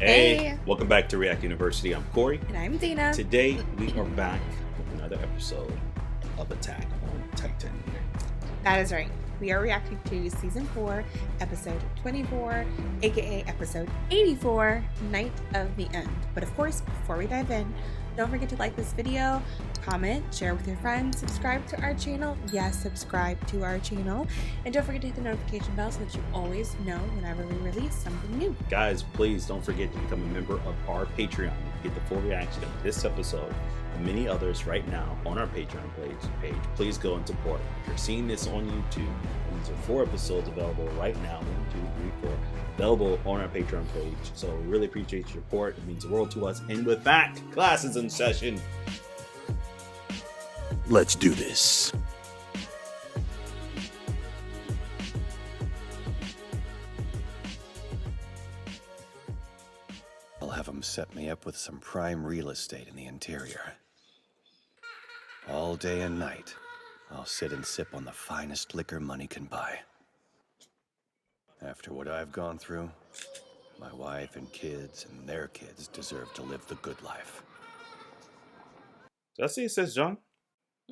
Hey, Hey. welcome back to React University. I'm Corey. And I'm Dina. Today we are back with another episode of Attack on Titan. That is right. We are reacting to Season 4, Episode 24, aka Episode 84, Night of the End. But of course, before we dive in, don't forget to like this video, comment, share with your friends, subscribe to our channel. Yes, subscribe to our channel. And don't forget to hit the notification bell so that you always know whenever we release something new. Guys, please don't forget to become a member of our Patreon. You get the full reaction of this episode and many others right now on our Patreon page. Please go and support. If you're seeing this on YouTube, these are 4 episodes available right now. 1, 2, 3, 4. Available on our Patreon page. So we really appreciate your support. It means the world to us. And with that, class is in session. Let's do this. I'll have them set me up with some prime real estate in the interior. All day and night, I'll sit and sip on the finest liquor money can buy. After what I've gone through, my wife and kids and their kids deserve to live the good life. Did I see it says John?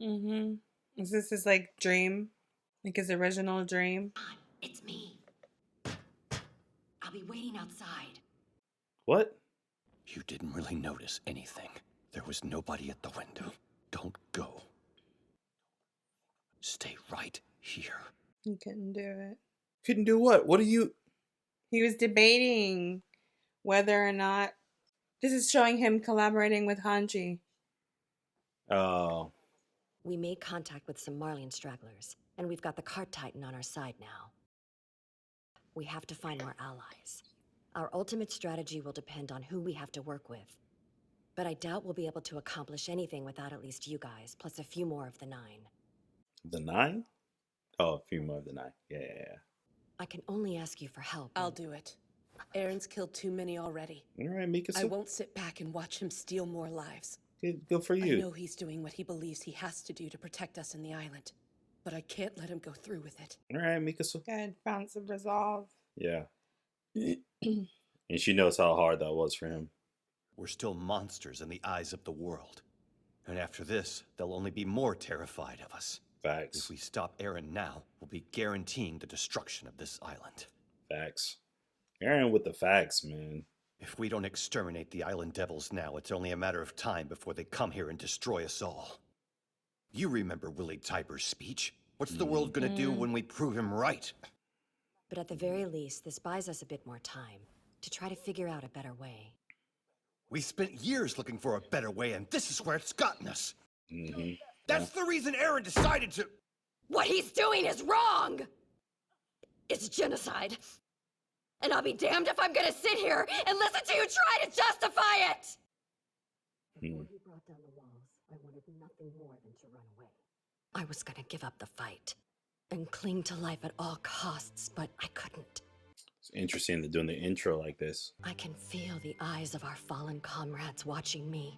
Mm-hmm. Is this his like dream? Like his original dream? It's me. I'll be waiting outside. What? You didn't really notice anything. There was nobody at the window. Don't go. Stay right here. He couldn't do it. Couldn't do what? What are you? He was debating whether or not this is showing him collaborating with Hanji. Oh. We made contact with some Marleyan stragglers, and we've got the Cart Titan on our side now. We have to find more allies. Our ultimate strategy will depend on who we have to work with. But I doubt we'll be able to accomplish anything without at least you guys, plus a few more of the 9. The 9? Oh, a few more of the 9. Yeah. I can only ask you for help. I'll do it. Aaron's killed too many already. All right, Mika. I won't sit back and watch him steal more lives. Good for I you. know he's doing what he believes he has to do to protect us in the island, but I can't let him go through with it. All right, Mika. Good, found some resolve. Yeah. And she knows how hard that was for him. We're still monsters in the eyes of the world. And after this, they'll only be more terrified of us. Facts. If we stop Aaron now, we'll be guaranteeing the destruction of this island. Facts. Aaron with the facts, man. If we don't exterminate the island devils now, it's only a matter of time before they come here and destroy us all. You remember Willie Tiber's speech? What's the world gonna do when we prove him right? But at the very least, this buys us a bit more time to try to figure out a better way. We spent years looking for a better way, and this is where it's gotten us. Mm-hmm. That's the reason Aaron decided to... What he's doing is wrong! It's genocide. And I'll be damned if I'm gonna sit here and listen to you try to justify it! Before he brought down the walls, I wanted nothing more than to run away. I was gonna give up the fight and cling to life at all costs, but I couldn't. It's interesting they're doing the intro like this. I can feel the eyes of our fallen comrades watching me.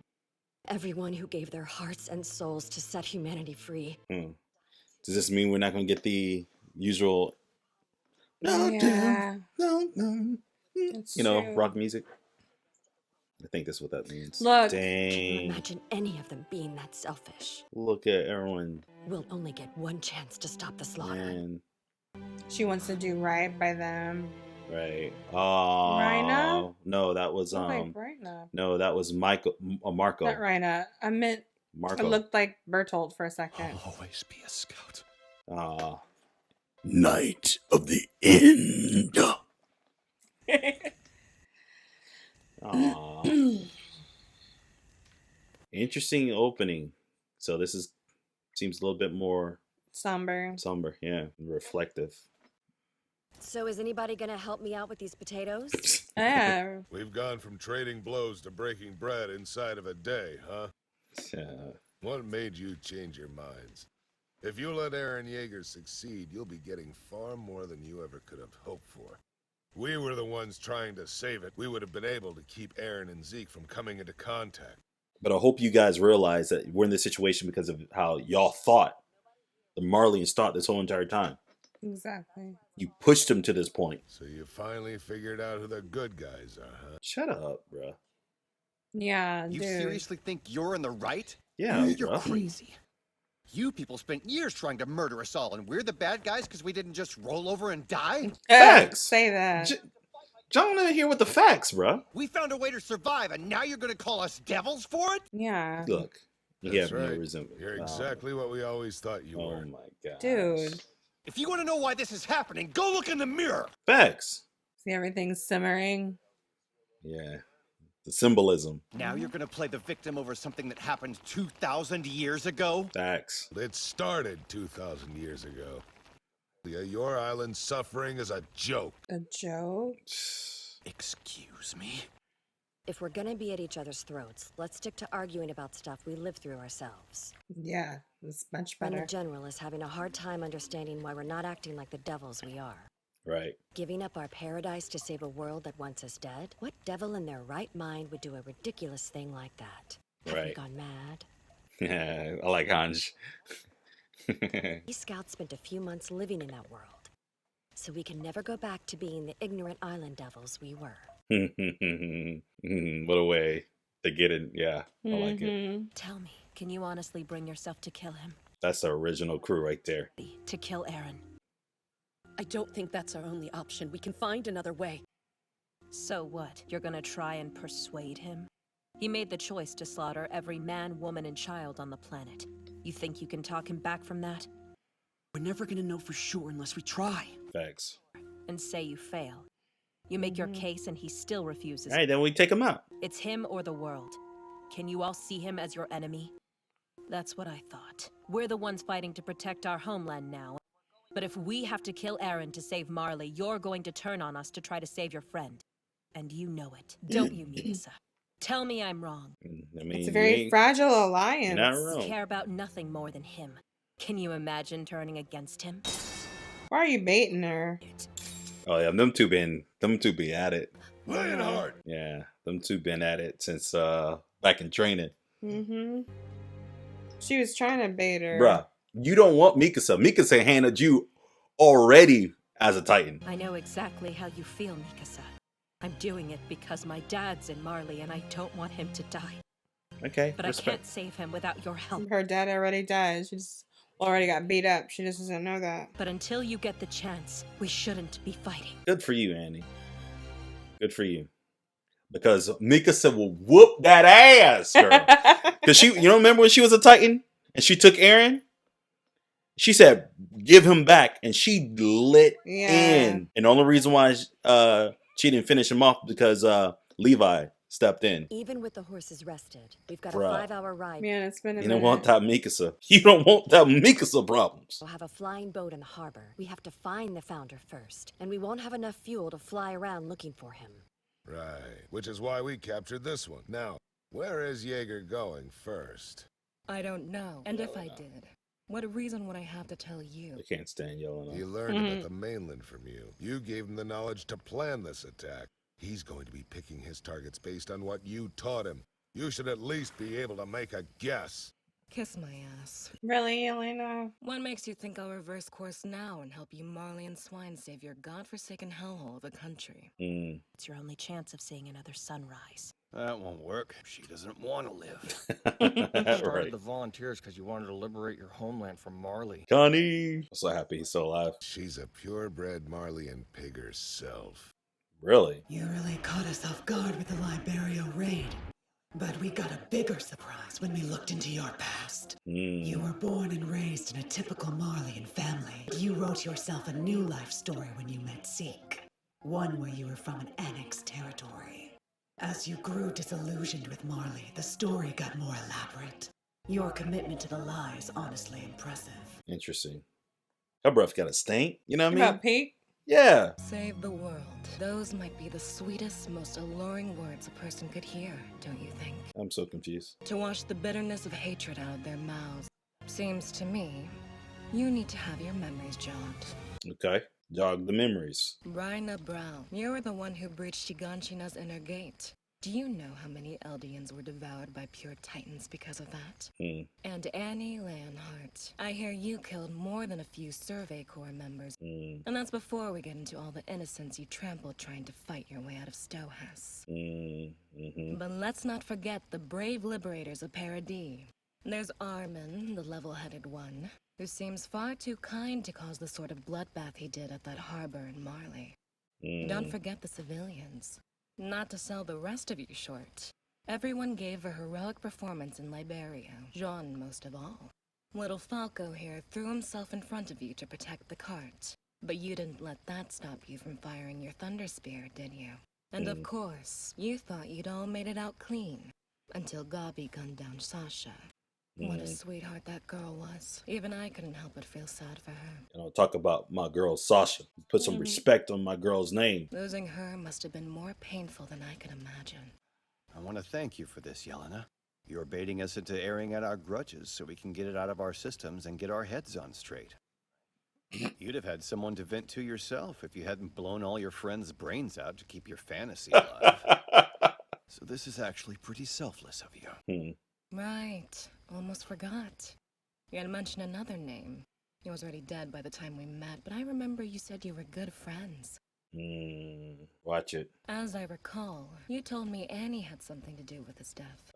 Everyone who gave their hearts and souls to set humanity free. Does this mean we're not going to get the usual... Yeah. No. It's You know, true. rock music? I think that's what that means. Look. Can you Dang. imagine any of them being that selfish? Look at everyone. We'll only get one chance to stop the slaughter. Man. She wants to do right by them. Right. Rhina? No, that was Look like Rhina. no, that was Marco. Not Rhina. I meant Marco. it looked like Bertolt for a second. I'll always be a scout. Night of the End. Interesting opening. So this seems a little bit more Somber. yeah, reflective. So is anybody gonna help me out with these potatoes? Yeah. We've gone from trading blows to breaking bread inside of a day, huh? What made you change your minds? If you let Aaron Yeager succeed, you'll be getting far more than you ever could have hoped for. We were the ones trying to save it. We would have been able to keep Aaron and Zeke from coming into contact. But I hope you guys realize that we're in this situation because of how y'all thought the Marleyans thought this whole entire time. Exactly. You pushed him to this point. So you finally figured out who the good guys are, huh? Shut up, bro. Yeah, You dude. seriously think you're in the right? Yeah, You're bro. crazy. You people spent years trying to murder us all, and we're the bad guys because we didn't just roll over and die? Facts. Say that. John in here with the facts, bro. We found a way to survive, and now you're gonna call us devils for it? Yeah. Look, you That's have no right. resentment. You're exactly what we always thought you Oh were. my god, Dude. If you want to know why this is happening, go look in the mirror. Facts. See everything simmering. Yeah, the symbolism. Now you're gonna play the victim over something that happened 2,000 years ago? Facts. It started 2,000 years ago. Your island's suffering is a joke. A joke? Excuse me? If we're gonna be at each other's throats, let's stick to arguing about stuff we live through ourselves. Yeah, it's much And better. the General is having a hard time understanding why we're not acting like the devils we are. Right. Giving up our paradise to save a world that wants us dead? What devil in their right mind would do a ridiculous thing like that? Have we Right. gone mad? Yeah, I like Hanj. These scouts spent a few months living in that world. So we can never go back to being the ignorant island devils we were. What a way to get it. Yeah, I like it. Mhm. Tell me, can you honestly bring yourself to kill him? That's the original crew right there. To kill Aaron? I don't think that's our only option. We can find another way. So what? You're gonna try and persuade him? He made the choice to slaughter every man, woman, and child on the planet. You think you can talk him back from that? We're never gonna know for sure unless we try. Facts. And say you fail. You make your case and he still refuses. All right, then we take him out. It's him or the world. Can you all see him as your enemy? That's what I thought. We're the ones fighting to protect our homeland now. But if we have to kill Aaron to save Marley, you're going to turn on us to try to save your friend. And you know it, don't you, Mikasa? Tell me I'm wrong. I mean, It's a you very ain't- fragile you're alliance. not You wrong. care about nothing more than him. Can you imagine turning against him? Why are you baiting her? Oh yeah, them two been at it. Lionheart! Yeah, them two been at it since back in training. Mm-hmm. She was trying to bait her. Bruh, you don't want Mikasa. Mikasa handled you already as a Titan. I know exactly how you feel, Mikasa. I'm doing it because my dad's in Marley and I don't want him to die. Okay, But respect. I can't save him without your help. Her dad already died. She just already got beat up. She just doesn't know that. But until you get the chance, we shouldn't be fighting. Good for you, Annie. Good for you. Because Mikasa will whoop that ass, girl. Because remember when she was a Titan and she took Eren? She said, give him back. And she lit in. And the only reason why she didn't finish him off because Levi stepped in. Even with the horses rested, we've got Bruh. a 5-hour ride. Man, it's been a You minute. don't want that Mikasa. You don't want that Mikasa problems. We'll have a flying boat in the harbor. We have to find the founder first, and we won't have enough fuel to fly around looking for him. Right, which is why we captured this one. Now, where is Jaeger going first? I don't know. And if I did, what reason would I have to tell you? I can't stand yelling. He learned about the mainland from you. You gave him the knowledge to plan this attack. He's going to be picking his targets based on what you taught him. You should at least be able to make a guess. Kiss my ass. Really, Elena? What makes you think I'll reverse course now and help you Marley and Swine save your godforsaken hellhole of a country? It's your only chance of seeing another sunrise. That won't work. She doesn't want to live. Right. Started the volunteers because you wanted to liberate your homeland from Marley. Connie. I'm so happy he's still alive. She's a purebred Marleyan pig herself. Really? You really caught us off guard with the Liberio raid. But we got a bigger surprise when we looked into your past. You were born and raised in a typical Marleyan family. You wrote yourself a new life story when you met Zeke. One where you were from an annexed territory. As you grew disillusioned with Marley, the story got more elaborate. Your commitment to the lie is honestly impressive. Interesting. Her breath got a stink. You know what I mean? About Pete? Yeah. Save the world. Those might be the sweetest, most alluring words a person could hear, don't you think? I'm so confused. To wash the bitterness of hatred out of their mouths. Seems to me, you need to have your memories jogged. Okay. Jog the memories. Raina Brown, you're the one who breached Shiganshina's inner gate. Do you know how many Eldians were devoured by pure Titans because of that? And Annie Lanhart, I hear you killed more than a few Survey Corps members. And that's before we get into all the innocents you trampled trying to fight your way out of Stohas. But let's not forget the brave liberators of Paradis. There's Armin, the level-headed one, who seems far too kind to cause the sort of bloodbath he did at that harbor in Marley. Don't forget the civilians. Not to sell the rest of you short. Everyone gave a heroic performance in Liberia, Jean most of all. Little Falco here threw himself in front of you to protect the cart. But you didn't let that stop you from firing your Thunder Spear, did you? And of course, you thought you'd all made it out clean. Until Gabi gunned down Sasha. What a sweetheart that girl was. Even I couldn't help but feel sad for her. And I'll talk about my girl Sasha. Put some respect on my girl's name. Losing her must have been more painful than I could imagine. I want to thank you for this, Yelena. You're baiting us into airing out our grudges so we can get it out of our systems and get our heads on straight. You'd have had someone to vent to yourself if you hadn't blown all your friends' brains out to keep your fantasy alive. So this is actually pretty selfless of you. Right. Almost forgot. You had mentioned another name. He was already dead by the time we met, but I remember you said you were good friends. Watch it. As I recall, you told me Annie had something to do with his death.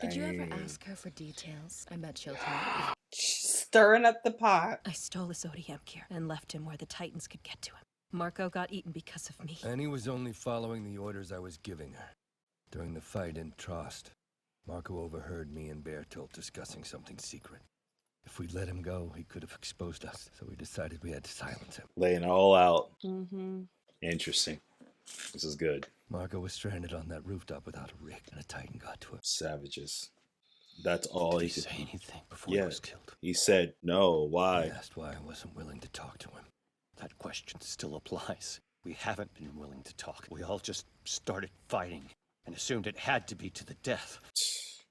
Did you ever ask her for details? I bet she'll tell you. Stirring up the pot. I stole the Zodiac gear and left him where the Titans could get to him. Marco got eaten because of me. Annie was only following the orders I was giving her. During the fight in Trost, Marco overheard me and Bertolt discussing something secret. If we let him go, he could have exposed us, so we decided we had to silence him. Laying it all out. Interesting. This is good. Marco was stranded on that rooftop without a rig, and a Titan got to him. Savages. That's all he could say anything before he was killed. He said no. Why? He asked why I wasn't willing to talk to him. That question still applies. We haven't been willing to talk. We all just started fighting and assumed it had to be to the death.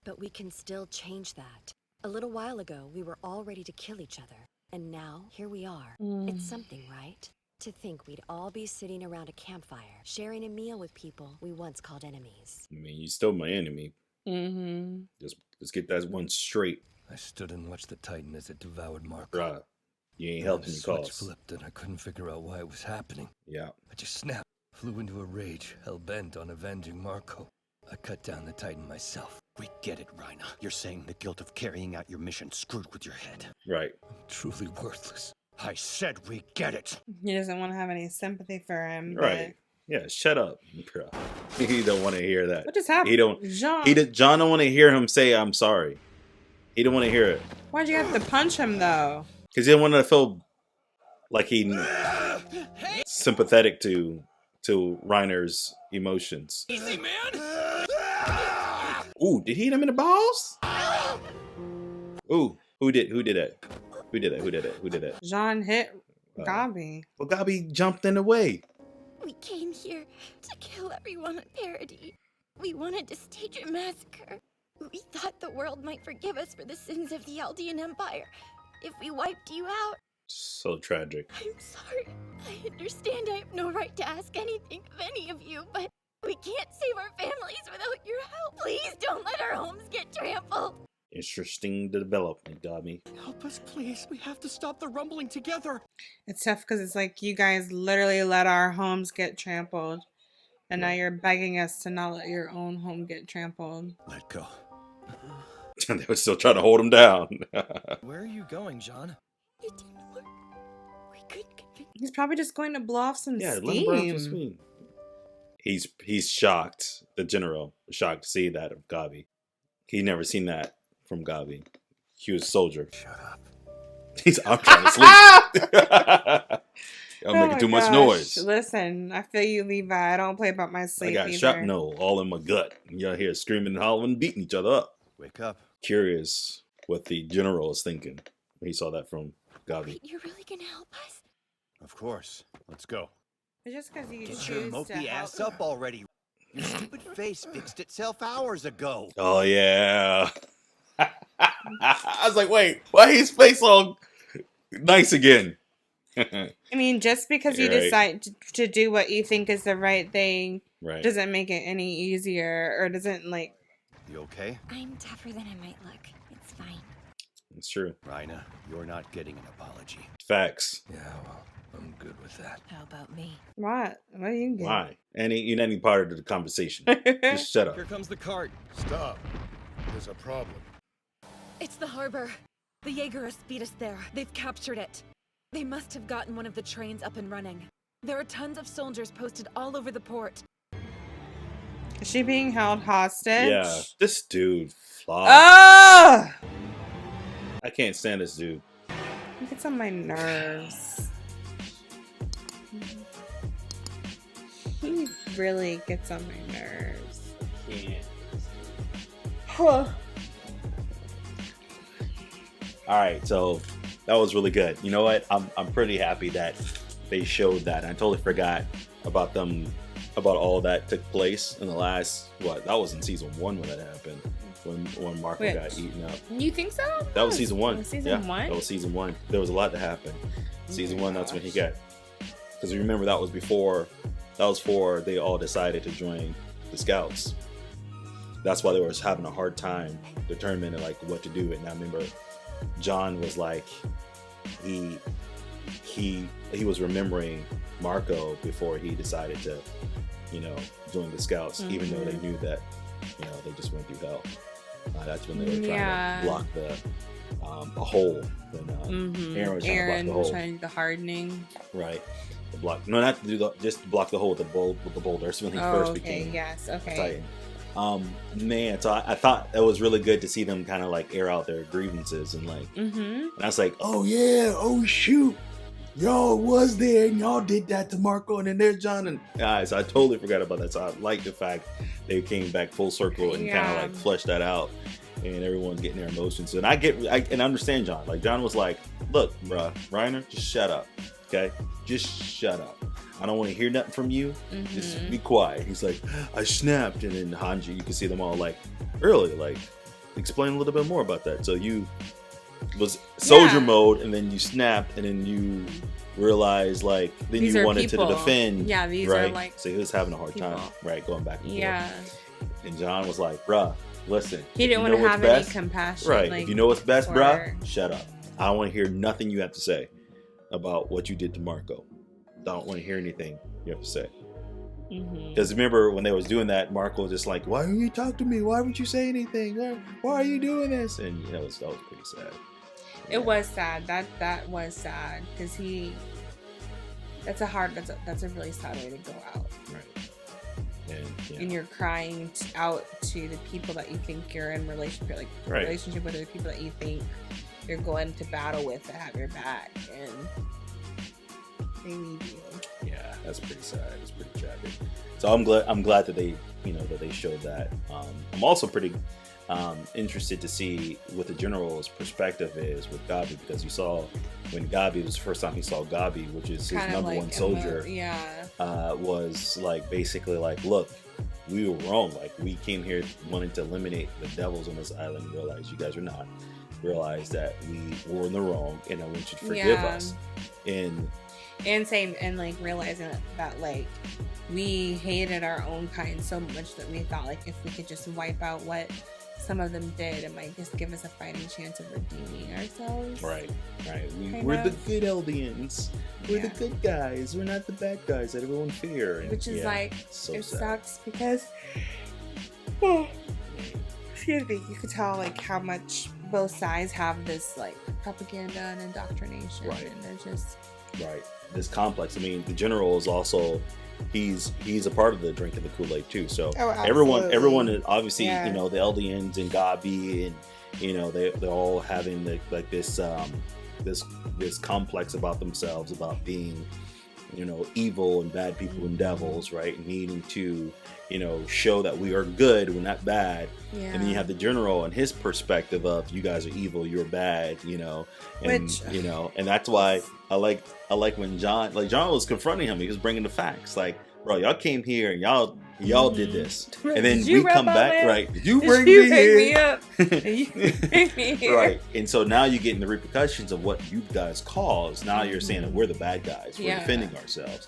But we can still change that. A little while ago, we were all ready to kill each other. And now, here we are. It's something, right? To think we'd all be sitting around a campfire, sharing a meal with people we once called enemies. I mean, you're still my enemy. Let's get that one straight. I stood and watched the Titan as it devoured Marco. Right. You ain't helping your cause. The switch flipped and I couldn't figure out why it was happening. Yeah. I just snapped, flew into a rage, hell-bent on avenging Marco. I cut down the Titan myself. We get it, Reina. You're saying the guilt of carrying out your mission screwed with your head. Right. I'm truly worthless. I said we get it. He doesn't want to have any sympathy for him. Right. Yeah, shut up, bro. He don't want to hear that. What just happened? He don't. John don't want to hear him say I'm sorry. He don't want to hear it. Why'd you have to punch him though? Because he didn't want to feel like he sympathetic to Reiner's emotions. Easy, man. Ooh, did he hit him in the balls? Ooh, who did that? Who did that? Jean hit Gabi. Well, Gabi jumped in the way. We came here to kill everyone on Paradis. We wanted to stage a massacre. We thought the world might forgive us for the sins of the Eldian Empire if we wiped you out. So tragic. I'm sorry. I understand I have no right to ask anything of any of you, but we can't save our families without your help. Please don't let our homes get trampled. Interesting development, Gabi. Help us, please. We have to stop the rumbling together. It's tough because it's like you guys literally let our homes get trampled. And now you're begging us to not let your own home get trampled. Let go. They were still trying to hold him down. Where are you going, John? It didn't work. We couldn't convince. He's probably just going to blow off some Yeah, steam. let him burn some steam. He's shocked. The general was shocked to see that of Gabi. He never seen that from Gabi. He was a soldier. Shut up. I'm trying to sleep. I'm making too much noise. Listen, I feel you, Levi. I don't play about my sleep I got either. shrapnel all in my gut. Y'all here screaming and hollering, beating each other up. Wake up. Curious what the general is thinking when he saw that from Gabi. Wait, you're really gonna help us? Of course. Let's go. It's just because you Get your choose to mopey help. ass up already. Your stupid face fixed itself hours ago. Oh, yeah. I was like, wait, why his face all nice again? I mean, just because you Right. decide to do what you think is the right thing doesn't make it any easier, or doesn't like. You okay? I'm tougher than I might look. It's fine. It's true. Rhina, you're not getting an apology. Facts. Yeah, well, I'm good with that. How about me? What? What do you get? Why? You're not any part of the conversation. Just shut up. Here comes the cart. Stop. There's a problem. It's the harbor. The Jaegerists beat us there. They've captured it. They must have gotten one of the trains up and running. There are tons of soldiers posted all over the port. Is she being held hostage? Yeah, this dude flops. Oh! I can't stand this dude. He gets on my nerves. He really gets on my nerves. Yeah. Huh. All right, so that was really good. You know what? I'm pretty happy that they showed that. I totally forgot about all that took place in the last that was in season 1 when that happened. When Marco got eaten up. You think so? That was season 1. Season 1? That was season 1. There was a lot that happened. Season 1, that's when he got. Because you remember that was before they all decided to join the Scouts. That's why they were having a hard time determining like what to do. And I remember John was like, he was remembering Marco before he decided to, join the Scouts, even though they knew that, they just went through hell. That's when they were trying to block a hole. When Aaron was trying to block the hole. Trying the hardening. Right. To block. No, not to do just to block the hole with the boulder. That's when he first became Titan. Man, so I thought it was really good to see them kind of like air out their grievances and like, and I was like, oh yeah, oh shoot, y'all was there and y'all did that to Marco, and then there's John, and guys, I totally forgot about that. So I like the fact they came back full circle and kind of like fleshed that out, and everyone's getting their emotions. And I understand John. Like John was like, look, bruh, Reiner, just shut up, okay? Just shut up. I don't want to hear nothing from you. Just be quiet. He's like, I snapped. And then Hanji, you can see them all like, really? Like, explain a little bit more about that. So you was soldier mode, and then you snapped, and then you realized, like, then these you wanted to defend. Yeah, these right? are like. So he was having a hard time, right? Going back and forth. And John was like, bruh, listen. He didn't want to have any compassion. Right. Like, if you know what's best, bruh, shut up. I don't want to hear nothing you have to say about what you did to Marco. I don't want to hear anything you have to say. Because remember when they was doing that, Marco was just like, why didn't you talk to me? Why would you say anything? Why are you doing this? And that was pretty sad. It was sad. That was sad because that's a really sad way to go out. Right. And you're crying out to the people that you think you're in relationship with, or the people that you think you're going to battle with that have your back, and they leave you. Yeah, that's pretty sad. It's pretty tragic. So I'm glad that they showed that. I'm also pretty interested to see what the general's perspective is with Gabi, because you saw when Gabi was the first time he saw Gabi, which is his number one soldier, was like basically like, look, we were wrong. Like we came here wanting to eliminate the devils on this island, and realize you guys are not. Realize that we were in the wrong, and I want you to forgive us. And like realizing that like we hated our own kind so much that we thought like if we could just wipe out what some of them did, it might just give us a fighting chance of redeeming ourselves. Right. We're the good Eldians. We're the good guys. We're not the bad guys that everyone fear. Which is like, so it sad. Sucks because, excuse me, you could tell like how much both sides have this like propaganda and indoctrination. Right. And they're just... Right. This complex. I mean, the general is also he's a part of the drinking the Kool-Aid too. So everyone is obviously the Eldians and Gabi, and they're all having this complex about themselves, about being evil and bad people and devils, right? Needing to show that we are good, we're not bad. And then you have the general and his perspective of you guys are evil, you're bad, and that's why I like when John was confronting him. He was bringing the facts, like, bro, y'all came here and y'all Y'all did this, and then Did you we come rub back, my right? Did you Did bring you me pick here? me up? Did you bring me here? Right, and so now you're getting the repercussions of what you guys caused. Now you're saying that we're the bad guys. We're defending ourselves.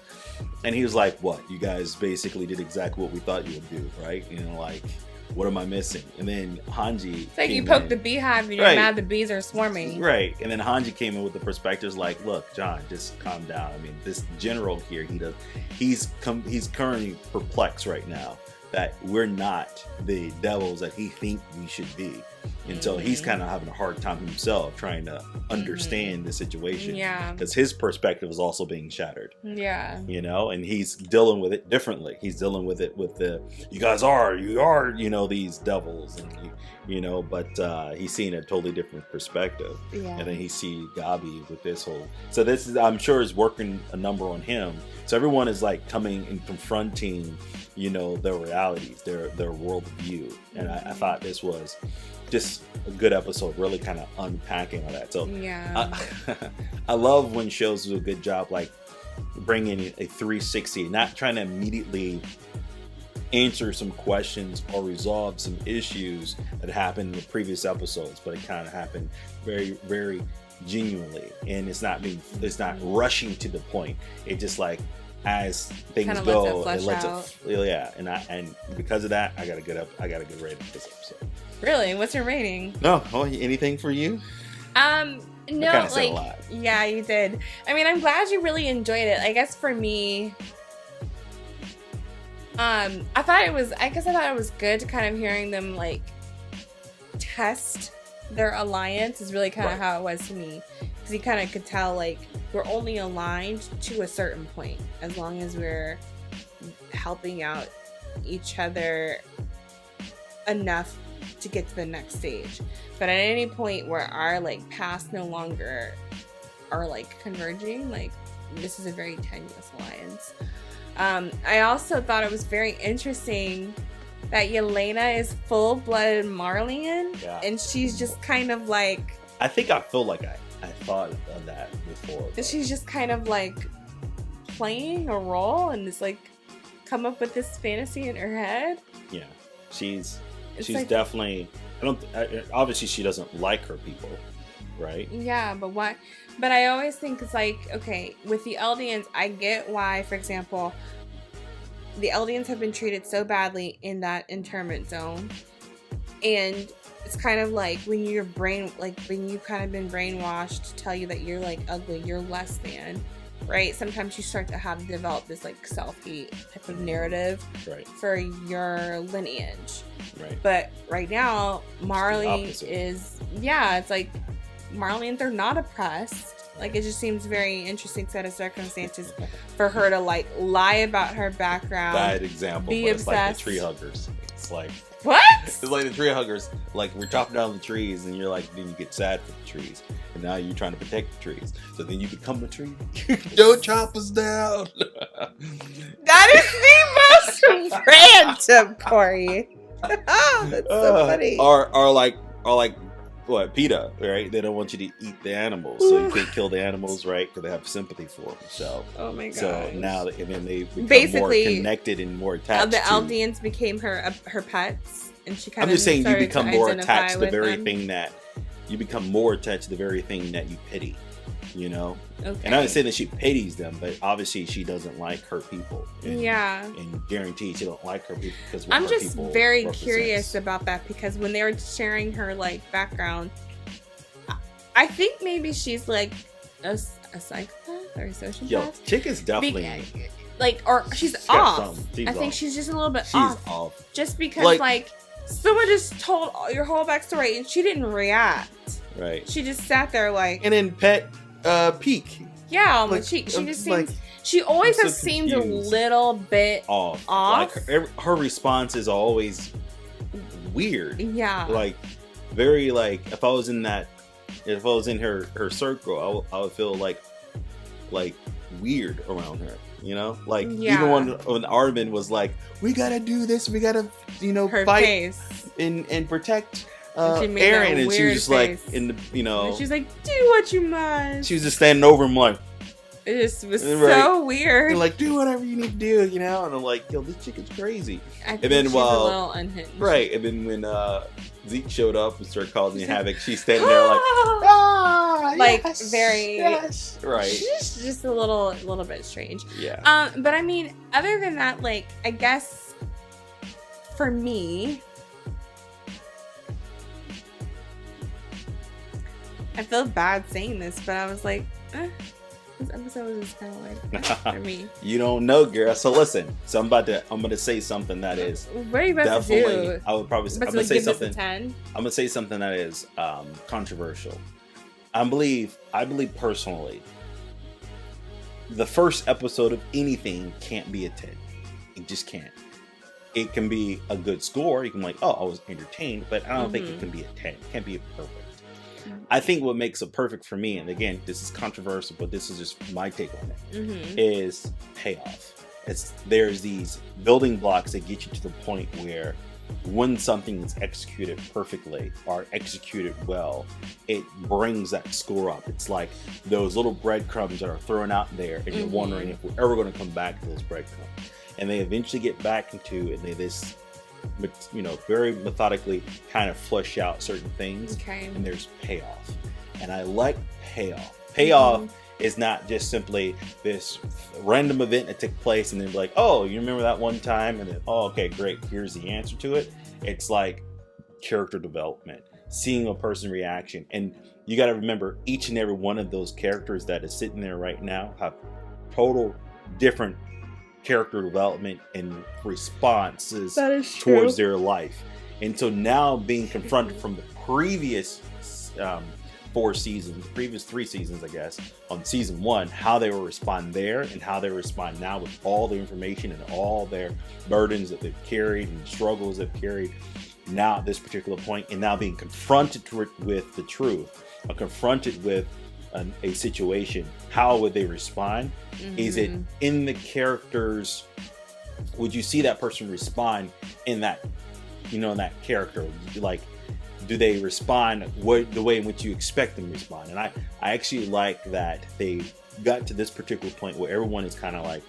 And he was like, "What? You guys basically did exactly what we thought you would do, right? You know, like, what am I missing?" And then Hanji, It's like you poke the beehive and you're mad the bees are swarming. Right. And then Hanji came in with the perspectives like, "Look, John, just calm down. I mean, this general here, he's currently perplexed right now that we're not the devils that he think we should be." And so he's kind of having a hard time himself trying to understand the situation. Yeah. Because his perspective is also being shattered. Yeah. You know, and he's dealing with it differently. He's dealing with it with you are, you know, these devils. And, you know, but he's seeing a totally different perspective. Yeah. And then he see Gabi with this whole. So this is, I'm sure, is working a number on him. So everyone is like coming and confronting, you know, their realities, their worldview. And I thought this was just a good episode, really kind of unpacking all that. So yeah, I love when shows do a good job, like bringing a 360, not trying to immediately answer some questions or resolve some issues that happened in the previous episodes, but it kind of happened very, very genuinely, and it's not rushing to the point. It just like, as things kinda go, lets it flesh out. and because of that, I got a good rating for this episode. Really? What's your rating? No, anything for you? No, I said a lot. Yeah, you did. I mean, I'm glad you really enjoyed it. I guess for me, I thought it was good to kind of hearing them like test their alliance is really kind of how it was to me, because you kind of could tell like we're only aligned to a certain point as long as we're helping out each other enough to get to the next stage. But at any point where our like paths no longer are like converging, like this is a very tenuous alliance. I also thought it was very interesting that Yelena is full-blooded Marleyan, and she's just kind of like, I think I feel like I thought of that before. She's just kind of like playing a role and just like come up with this fantasy in her head. Yeah, she's like, definitely. Obviously she doesn't like her people, right? Yeah, but why? But I always think it's like, okay, with the Eldians, I get why, for example, the Eldians have been treated so badly in that internment zone, and it's kind of like when you've kind of been brainwashed to tell you that you're like ugly, you're less than, right? Sometimes you start to have to develop this like self-hate type of narrative for your lineage. Right. But right now, Marley is, it's like Marley, they're not oppressed. Like, it just seems very interesting set of circumstances for her to like lie about her background. Bad example, be but it's like obsessed. the tree huggers. It's like, what? It's like the tree huggers. Like, we're chopping down the trees, and you're like, then you get sad for the trees, and now you're trying to protect the trees. So then you become a tree. Don't chop us down. That is the most random, Corey. Oh, that's so funny. Or like what, PETA, right? They don't want you to eat the animals, so you can't kill the animals, right? Because they have sympathy for them. So, oh my god. So now, and then they become basically more connected and more attached. The Eldians became her pets, and she kind of. I'm just saying, you become more attached to the very them. thing that you become more attached to the very thing that you pity. You know, okay. And I'm not saying that she pities them, but obviously she doesn't like her people. And, and guaranteed she don't like her people because I'm just very curious about that, because when they were sharing her like background, I think maybe she's like a psychopath or a sociopath. Yo, chick is definitely or she's off. I think she's just a little bit off. Just because like someone just told your whole backstory and she didn't react. Right. She just sat there like. And then Pet peek. Yeah, on the cheek. She just seems. She always has seemed a little bit off. Like her response is always weird. Yeah. Like very like if I was in her circle, I would feel like weird around her. You know, like even when Armin was like, "We gotta do this. We gotta, her fight face. and protect." Aaron, and she was just like, and she's like, "Do what you must." She was just standing over him like, It just was so weird. They're like, do whatever you need to do, you know? And I'm like, yo, this chick is crazy. I think she's a little unhinged. Right. And then when Zeke showed up and started causing havoc, she's standing there like, ah, like yes, very, yes. Right. She's just a little bit strange. Yeah. But I mean, other than that, like, I guess for me, I feel bad saying this, but I was like, this episode was just kind of like for me. You don't know, girl. So listen. So I'm gonna say something that is what are you about to do? I would probably. I'm gonna say something. I'm gonna say something that is controversial. I believe personally, the first episode of anything can't be a 10. It just can't. It can be a good score. You can be like, oh, I was entertained, but I don't think it can be a 10. It can't be a perfect. I think what makes it perfect for me, and again, this is controversial, but this is just my take on it, is payoff. There's these building blocks that get you to the point where when something is executed perfectly or executed well, it brings that score up. It's like those little breadcrumbs that are thrown out there, and you're wondering if we're ever going to come back to those breadcrumbs. And they eventually get back into, and they this, you know, very methodically kind of flush out certain things, and there's payoff. And I like payoff. Payoff is not just simply this random event that took place and then be like, oh, you remember that one time, and then, oh, okay, great, here's the answer to it. It's like character development, seeing a person's reaction. And you got to remember, each and every one of those characters that is sitting there right now have total different character development and responses towards their life. And so now being confronted from the previous 4 seasons, previous 3 seasons, I guess, on season 1, how they will respond there and how they respond now with all the information and all their burdens that they've carried and struggles they've carried now at this particular point, and now being confronted with the truth, or confronted with a situation, how would they respond? Is it in the characters? Would you see that person respond in that, you know, in that character? Like, do they respond the way in which you expect them to respond? And I actually like that they got to this particular point where everyone is kind of like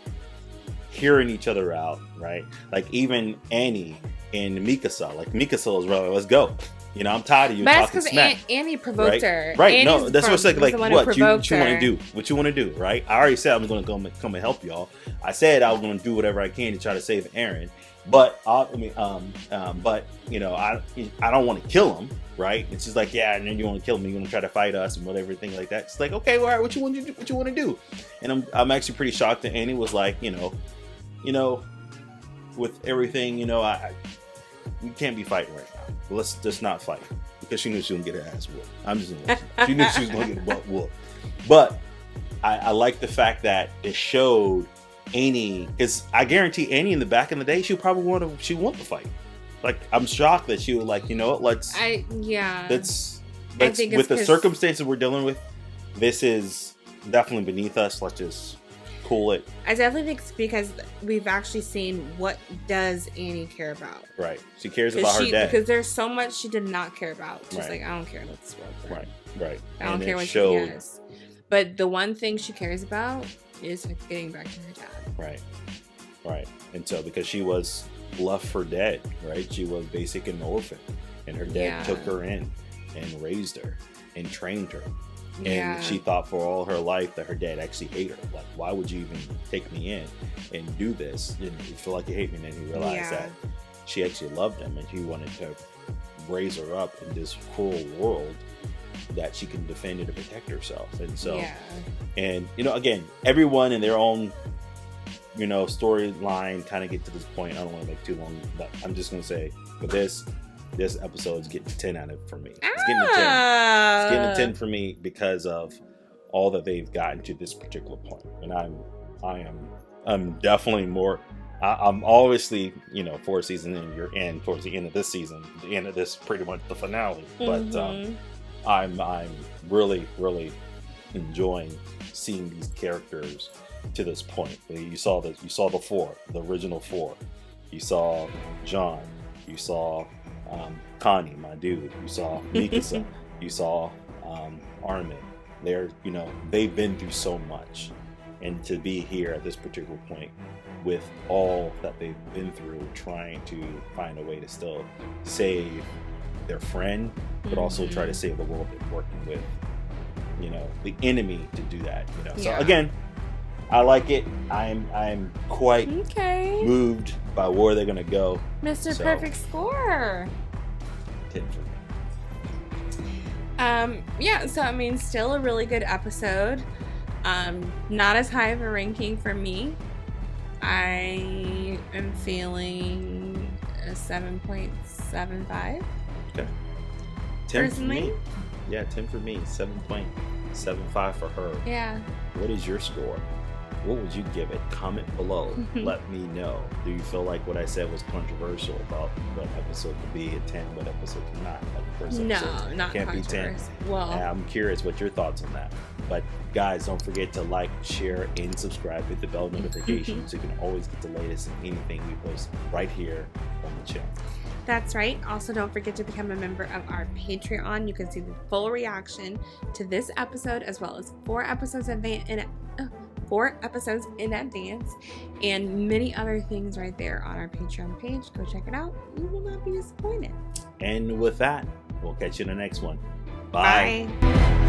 hearing each other out, right? Like even Annie and Mikasa, like Mikasa is really, let's go. You know, I'm tired of you talking smack. But that's because Annie provoked her. Right, Annie's no, that's what's like what you want to do. What you want to do, right? I already said I was going to come and help y'all. I said I was going to do whatever I can to try to save Eren. But but you know, I don't want to kill him, right? It's just like, yeah, and then you want to kill him, you're going to try to fight us and whatever, everything like that. It's like, okay, well, all right, what you want to do? What you want to do? And I'm actually pretty shocked that Annie was like, you know, with everything, you know, we can't be fighting right now. Let's just not fight, because she knew she was gonna get her ass whooped. I'm just gonna she knew she was gonna get her butt whooped. But I like the fact that it showed Annie, because I guarantee Annie in the back in the day, she probably want to fight. Like, I'm shocked that she was like, you know what, let's with the circumstances we're dealing with, this is definitely beneath us. Let's just cool it. I definitely think it's because we've actually seen what does Annie care about. Right. She cares about her dad. Because there's so much she did not care about. She's like, I don't care about this world. Right. I don't care what she has. But the one thing she cares about is getting back to her dad. Right. And so because she was left for dead, right? She was basically an orphan. And her dad took her in and raised her and trained her. And she thought for all her life that her dad actually hated her. Like, why would you even take me in and do this? And you feel like you hate me. And then he realized that she actually loved him, and he wanted to raise her up in this cruel world that she can defend and to protect herself. And so, and you know, again, everyone in their own, you know, storyline kind of get to this point. I don't want to make too long, but I'm just going to say for this episode is getting a 10 out of it for me. It's getting a 10. It's getting a 10 for me because of all that they've gotten to this particular point. And I'm definitely more. I'm obviously, you know, 4 seasons in, you're in towards the end of this season, the end of this, pretty much the finale. But I'm really, really enjoying seeing these characters to this point. You saw the 4, the original 4. You saw John. You saw Connie, my dude. You saw Mikasa. You saw Armin. They're, you know, they've been through so much, And to be here at this particular point with all that they've been through, trying to find a way to still save their friend, but also try to save the world, they're working with, the enemy to do that. So again, I like it. I'm quite moved by where they're gonna go. Mr. Perfect Score. 10 for me. So I mean, still a really good episode. Not as high of a ranking for me. I am feeling a 7.75. Okay. 10 personally. for me. Yeah, 10 for me. 7.75 for her. Yeah. What is your score? What would you give it? Comment below. Let me know. Do you feel like what I said was controversial about what episode could be a 10, what episode could not? Like the first episode No, not can't be 10. Well, I'm curious what your thoughts on that. But guys, don't forget to like, share, and subscribe with the bell notification so you can always get the latest in anything we post right here on the channel. That's right. Also, don't forget to become a member of our Patreon. You can see the full reaction to this episode as well as 4 episodes in advance and many other things right there on our Patreon page. Go check it out. You will not be disappointed. And with that, we'll catch you in the next one. Bye. Bye.